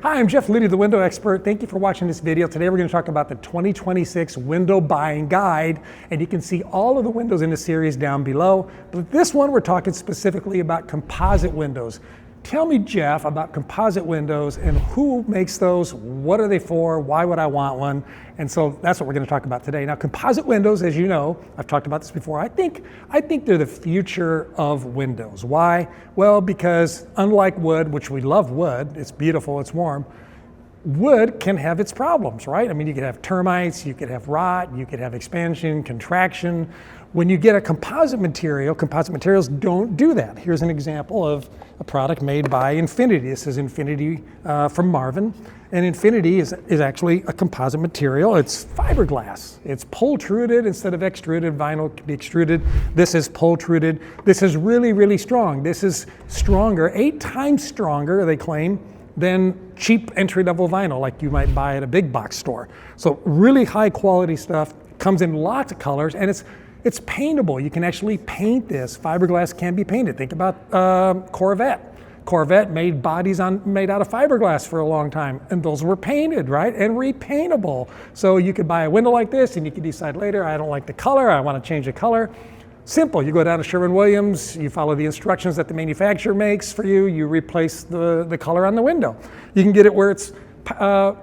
Hi, I'm Jeff Liddy, the window expert. Thank you for watching this video. Today we're going to talk about the 2026 window buying guide, and you can see all of the windows in the series down below. But this one we're talking specifically about composite windows. Tell me, Jeff, about composite windows and who makes those, what are they for, why would I want one? And so that's what we're going to talk about today. Now, composite windows, as you know, I've talked about this before, I think they're the future of windows. Why? Well, because unlike wood, which we love wood, it's beautiful, it's warm, wood can have its problems, right? I mean, you could have termites, you could have rot, you could have expansion, contraction. When you get a composite materials don't do that. Here's an example of a product made by Infiniti. This is Infiniti from Marvin. And Infiniti is actually a composite material. It's fiberglass. It's pultruded instead of extruded. Vinyl can be extruded. This is pultruded. This is really, really strong. This is stronger, 8 times stronger, they claim, than cheap entry-level vinyl like you might buy at a big box store. So really high quality stuff, comes in lots of colors, and it's paintable. You can actually paint this. Fiberglass can be painted. Think about Corvette. Corvette made bodies made out of fiberglass for a long time, and those were painted, right? And repaintable. So you could buy a window like this, and you could decide later, I don't like the color, I want to change the color. Simple. You go down to Sherwin-Williams, you follow the instructions that the manufacturer makes for you, you replace the color on the window. You can get it where it's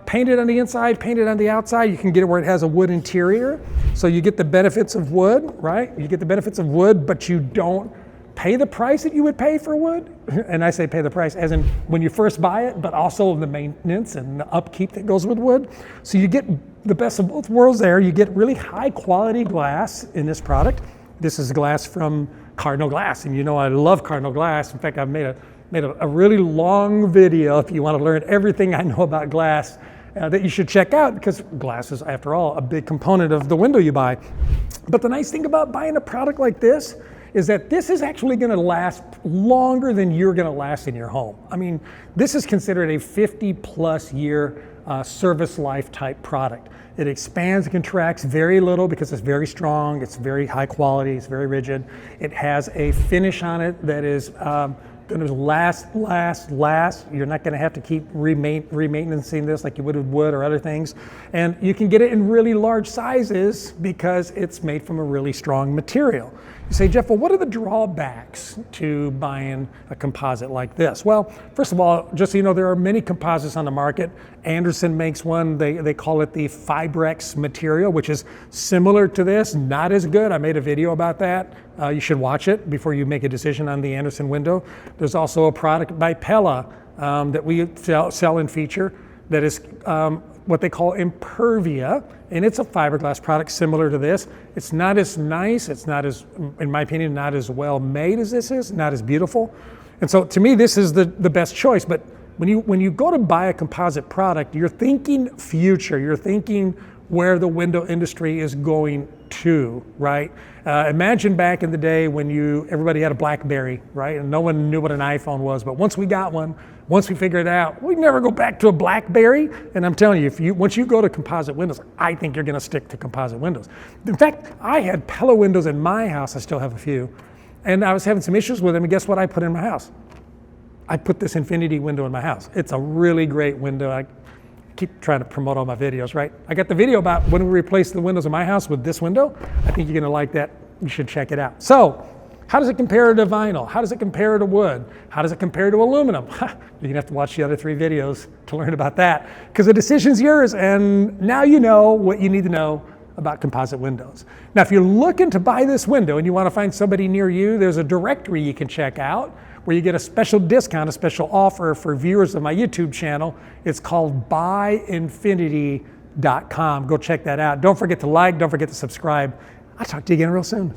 painted on the inside, painted on the outside. You can get it where it has a wood interior. So you get the benefits of wood, right? You get the benefits of wood, but you don't pay the price that you would pay for wood. And I say pay the price as in when you first buy it, but also the maintenance and the upkeep that goes with wood. So you get the best of both worlds there. You get really high quality glass in this product. This is glass from Cardinal Glass, and you know I love Cardinal Glass. In fact, I've made a really long video if you want to learn everything I know about glass that you should check out, because glass is, after all, a big component of the window you buy. But the nice thing about buying a product like this is that this is actually going to last longer than you're going to last in your home. I mean, this is considered a 50-plus year service life type product. It expands and contracts very little because it's very strong, it's very high quality, it's very rigid. It has a finish on it that is going to last. You're not going to have to keep re-maintaining this like you would with wood or other things. And you can get it in really large sizes because it's made from a really strong material. You say, Jeff, well, what are the drawbacks to buying a composite like this? Well, first of all, just so you know, there are many composites on the market. Andersen makes one, they call it the Fiberglass material, which is similar to this, not as good. I made a video about that. You should watch it before you make a decision on the Andersen window. There's also a product by Pella that we sell and feature that is what they call Impervia, and it's a fiberglass product similar to this. It's not as nice, it's not as, in my opinion, not as well made as this is, not as beautiful. And so to me, this is the best choice. But when you go to buy a composite product, you're thinking future, you're thinking where the window industry is going to, right? Imagine back in the day when everybody had a BlackBerry, right? And no one knew what an iPhone was, but once we got one, once we figured it out, we'd never go back to a BlackBerry. And I'm telling you, once you go to composite windows, I think you're gonna stick to composite windows. In fact, I had Pella windows in my house, I still have a few, and I was having some issues with them, and guess what I put in my house? I put this Infiniti window in my house. It's a really great window. I keep trying to promote all my videos, right? I got the video about when we replaced the windows in my house with this window. I think you're gonna like that. You should check it out. So, how does it compare to vinyl? How does it compare to wood? How does it compare to aluminum? You're gonna have to watch the other 3 videos to learn about that, because the decision's yours, and now you know what you need to know about composite windows. Now, if you're looking to buy this window and you wanna find somebody near you, there's a directory you can check out where you get a special discount, a special offer for viewers of my YouTube channel. It's called buyinfinity.com. Go check that out. Don't forget to like, don't forget to subscribe. I'll talk to you again real soon.